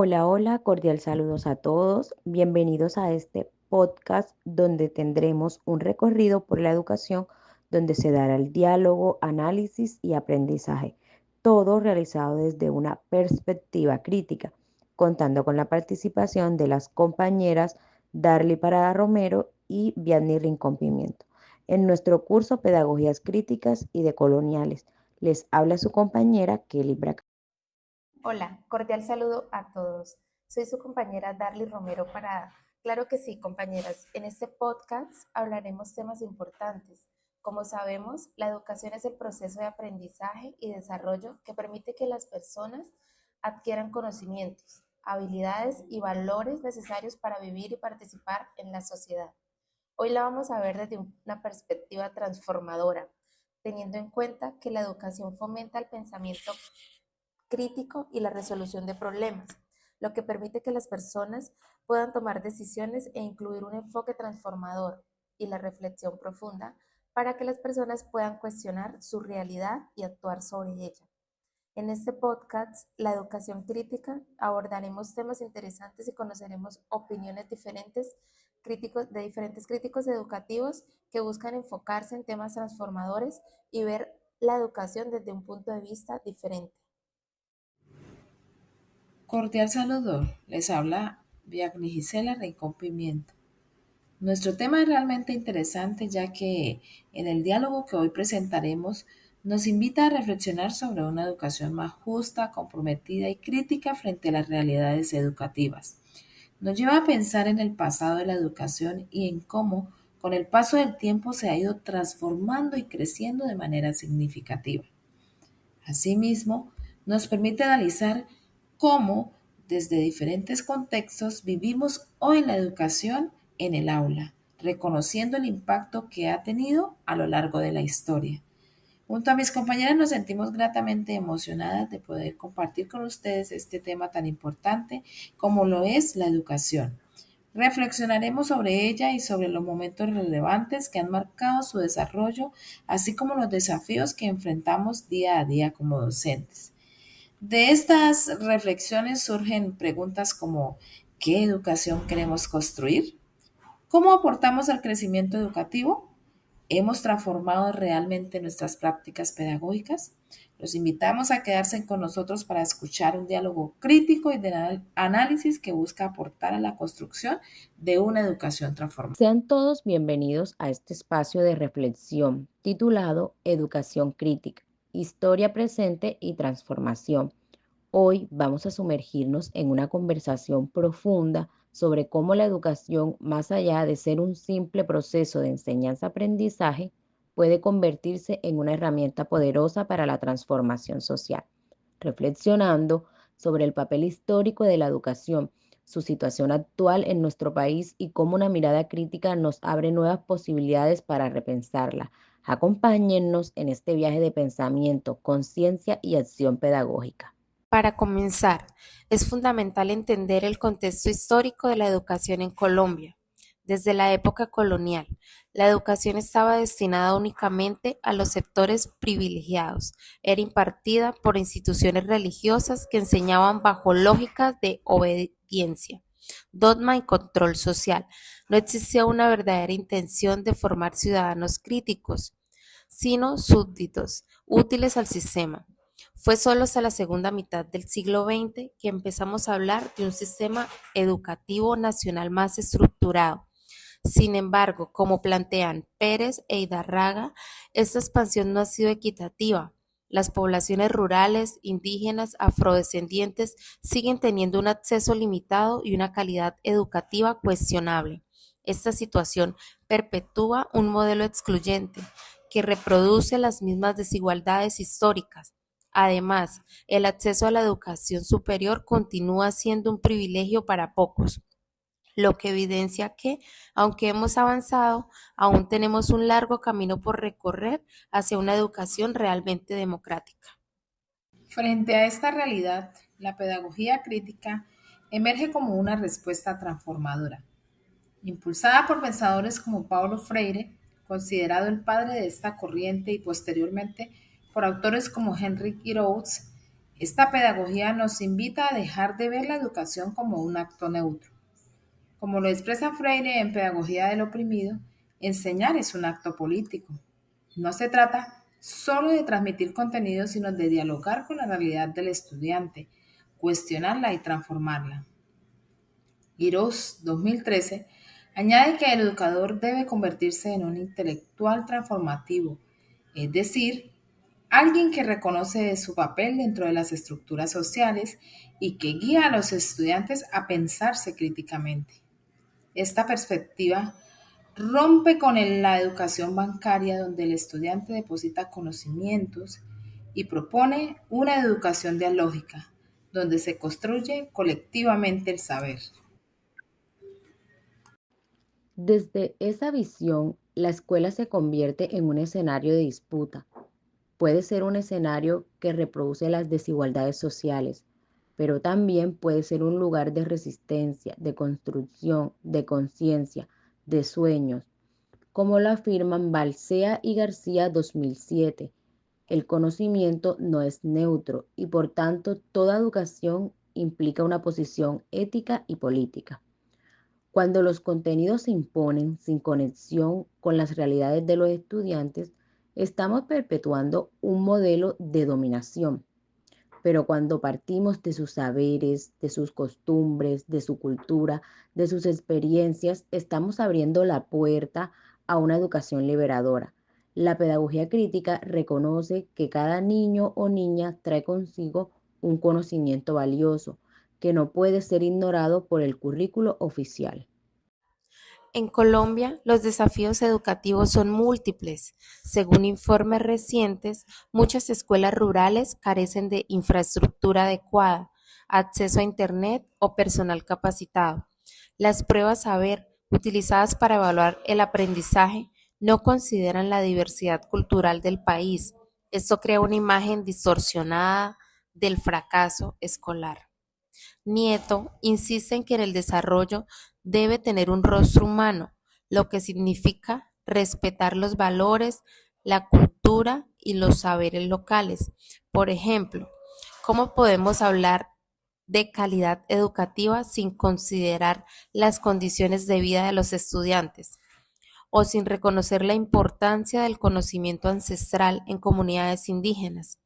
Hola, hola, cordial saludos a todos. Bienvenidos a este podcast donde tendremos un recorrido por la educación donde se dará el diálogo, análisis y aprendizaje, todo realizado desde una perspectiva crítica, contando con la participación de las compañeras Darly Parada Romero y Vianney Rincón Pimiento. En nuestro curso Pedagogías Críticas y Decoloniales, les habla su compañera Kelly Braca. Hola, cordial saludo a todos. Soy su compañera Darly Romero Parada. Claro que sí, compañeras. En este podcast hablaremos temas importantes. Como sabemos, la educación es el proceso de aprendizaje y desarrollo que permite que las personas adquieran conocimientos, habilidades y valores necesarios para vivir y participar en la sociedad. Hoy la vamos a ver desde una perspectiva transformadora, teniendo en cuenta que la educación fomenta el pensamiento crítico y la resolución de problemas, lo que permite que las personas puedan tomar decisiones e incluir un enfoque transformador y la reflexión profunda para que las personas puedan cuestionar su realidad y actuar sobre ella. En este podcast, La Educación Crítica, abordaremos temas interesantes y conoceremos opiniones diferentes de diferentes críticos educativos que buscan enfocarse en temas transformadores y ver la educación desde un punto de vista diferente. Cordial saludo, les habla Vianney Gisela Rincón Pimiento. Nuestro tema es realmente interesante ya que en el diálogo que hoy presentaremos nos invita a reflexionar sobre una educación más justa, comprometida y crítica frente a las realidades educativas. Nos lleva a pensar en el pasado de la educación y en cómo con el paso del tiempo se ha ido transformando y creciendo de manera significativa. Asimismo, nos permite analizar cómo, desde diferentes contextos, vivimos hoy la educación en el aula, reconociendo el impacto que ha tenido a lo largo de la historia. Junto a mis compañeras nos sentimos gratamente emocionadas de poder compartir con ustedes este tema tan importante como lo es la educación. Reflexionaremos sobre ella y sobre los momentos relevantes que han marcado su desarrollo, así como los desafíos que enfrentamos día a día como docentes. De estas reflexiones surgen preguntas como ¿qué educación queremos construir? ¿Cómo aportamos al crecimiento educativo? ¿Hemos transformado realmente nuestras prácticas pedagógicas? Los invitamos a quedarse con nosotros para escuchar un diálogo crítico y de análisis que busca aportar a la construcción de una educación transformada. Sean todos bienvenidos a este espacio de reflexión titulado Educación Crítica, Historia Presente y Transformación. Hoy vamos a sumergirnos en una conversación profunda sobre cómo la educación, más allá de ser un simple proceso de enseñanza-aprendizaje, puede convertirse en una herramienta poderosa para la transformación social, reflexionando sobre el papel histórico de la educación, su situación actual en nuestro país y cómo una mirada crítica nos abre nuevas posibilidades para repensarla. Acompáñennos en este viaje de pensamiento, conciencia y acción pedagógica. Para comenzar, es fundamental entender el contexto histórico de la educación en Colombia. Desde la época colonial, la educación estaba destinada únicamente a los sectores privilegiados. Era impartida por instituciones religiosas que enseñaban bajo lógicas de obediencia, dogma y control social. No existía una verdadera intención de formar ciudadanos críticos, sino súbditos, útiles al sistema. Fue solo hasta la segunda mitad del siglo XX que empezamos a hablar de un sistema educativo nacional más estructurado. Sin embargo, como plantean Pérez e Hidárraga, esta expansión no ha sido equitativa. Las poblaciones rurales, indígenas, afrodescendientes siguen teniendo un acceso limitado y una calidad educativa cuestionable. Esta situación perpetúa un modelo excluyente que reproduce las mismas desigualdades históricas. Además, el acceso a la educación superior continúa siendo un privilegio para pocos, lo que evidencia que, aunque hemos avanzado, aún tenemos un largo camino por recorrer hacia una educación realmente democrática. Frente a esta realidad, la pedagogía crítica emerge como una respuesta transformadora. Impulsada por pensadores como Paulo Freire, considerado el padre de esta corriente, y posteriormente por autores como Henry Giroux, Esta pedagogía nos invita a dejar de ver la educación como un acto neutro. Como lo expresa Freire en Pedagogía del Oprimido, enseñar es un acto político. No se trata solo de transmitir contenido, sino de dialogar con la realidad del estudiante, cuestionarla y transformarla. Girós, 2013, añade que el educador debe convertirse en un intelectual transformativo, es decir, alguien que reconoce su papel dentro de las estructuras sociales y que guía a los estudiantes a pensarse críticamente. Esta perspectiva rompe con la educación bancaria donde el estudiante deposita conocimientos y propone una educación dialógica, donde se construye colectivamente el saber. Desde esa visión, la escuela se convierte en un escenario de disputa. Puede ser un escenario que reproduce las desigualdades sociales, pero también puede ser un lugar de resistencia, de construcción, de conciencia, de sueños, como lo afirman Balsea y García 2007. El conocimiento no es neutro y por tanto toda educación implica una posición ética y política. Cuando los contenidos se imponen sin conexión con las realidades de los estudiantes, estamos perpetuando un modelo de dominación. Pero cuando partimos de sus saberes, de sus costumbres, de su cultura, de sus experiencias, estamos abriendo la puerta a una educación liberadora. La pedagogía crítica reconoce que cada niño o niña trae consigo un conocimiento valioso que no puede ser ignorado por el currículo oficial. En Colombia, los desafíos educativos son múltiples. Según informes recientes, muchas escuelas rurales carecen de infraestructura adecuada, acceso a Internet o personal capacitado. Las pruebas saber utilizadas para evaluar el aprendizaje no consideran la diversidad cultural del país. Esto crea una imagen distorsionada del fracaso escolar. Nieto insiste en que en el desarrollo debe tener un rostro humano, lo que significa respetar los valores, la cultura y los saberes locales. Por ejemplo, ¿cómo podemos hablar de calidad educativa sin considerar las condiciones de vida de los estudiantes o sin reconocer la importancia del conocimiento ancestral en comunidades indígenas?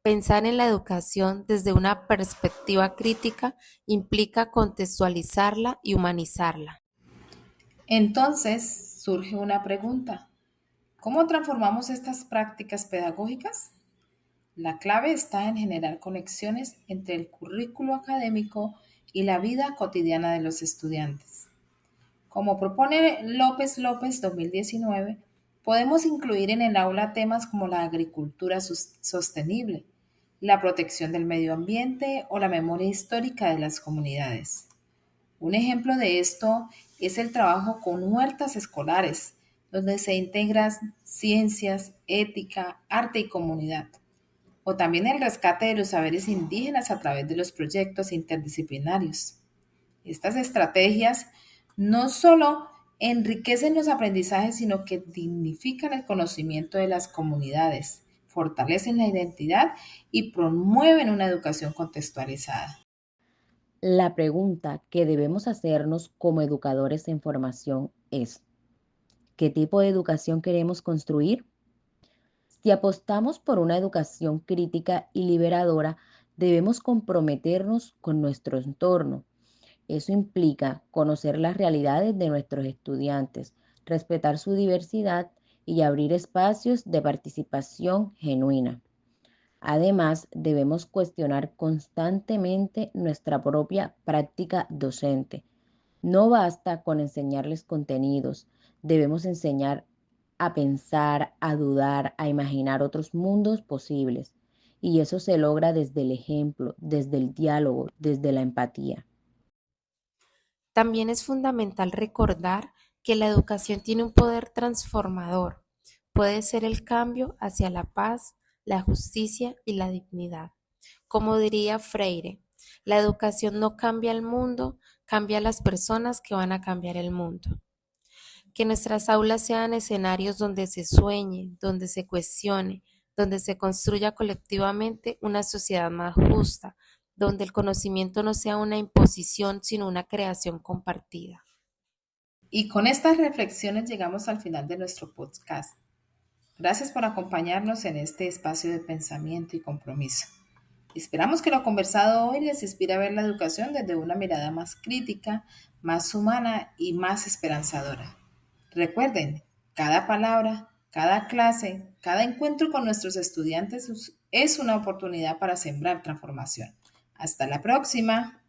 Pensar en la educación desde una perspectiva crítica implica contextualizarla y humanizarla. Entonces surge una pregunta. ¿Cómo transformamos estas prácticas pedagógicas? La clave está en generar conexiones entre el currículo académico y la vida cotidiana de los estudiantes. Como propone López López 2019, podemos incluir en el aula temas como la agricultura sostenible, la protección del medio ambiente o la memoria histórica de las comunidades. Un ejemplo de esto es el trabajo con huertas escolares, donde se integran ciencias, ética, arte y comunidad. O también el rescate de los saberes indígenas a través de los proyectos interdisciplinarios. Estas estrategias no solo enriquecen los aprendizajes, sino que dignifican el conocimiento de las comunidades, fortalecen la identidad y promueven una educación contextualizada. La pregunta que debemos hacernos como educadores en formación es, ¿qué tipo de educación queremos construir? Si apostamos por una educación crítica y liberadora, debemos comprometernos con nuestro entorno. Eso implica conocer las realidades de nuestros estudiantes, respetar su diversidad y abrir espacios de participación genuina. Además, debemos cuestionar constantemente nuestra propia práctica docente. No basta con enseñarles contenidos, debemos enseñar a pensar, a dudar, a imaginar otros mundos posibles. Y eso se logra desde el ejemplo, desde el diálogo, desde la empatía. También es fundamental recordar que la educación tiene un poder transformador. Puede ser el cambio hacia la paz, la justicia y la dignidad. Como diría Freire, la educación no cambia el mundo, cambia las personas que van a cambiar el mundo. Que nuestras aulas sean escenarios donde se sueñe, donde se cuestione, donde se construya colectivamente una sociedad más justa, donde el conocimiento no sea una imposición, sino una creación compartida. Y con estas reflexiones llegamos al final de nuestro podcast. Gracias por acompañarnos en este espacio de pensamiento y compromiso. Esperamos que lo conversado hoy les inspire a ver la educación desde una mirada más crítica, más humana y más esperanzadora. Recuerden, cada palabra, cada clase, cada encuentro con nuestros estudiantes es una oportunidad para sembrar transformación. Hasta la próxima.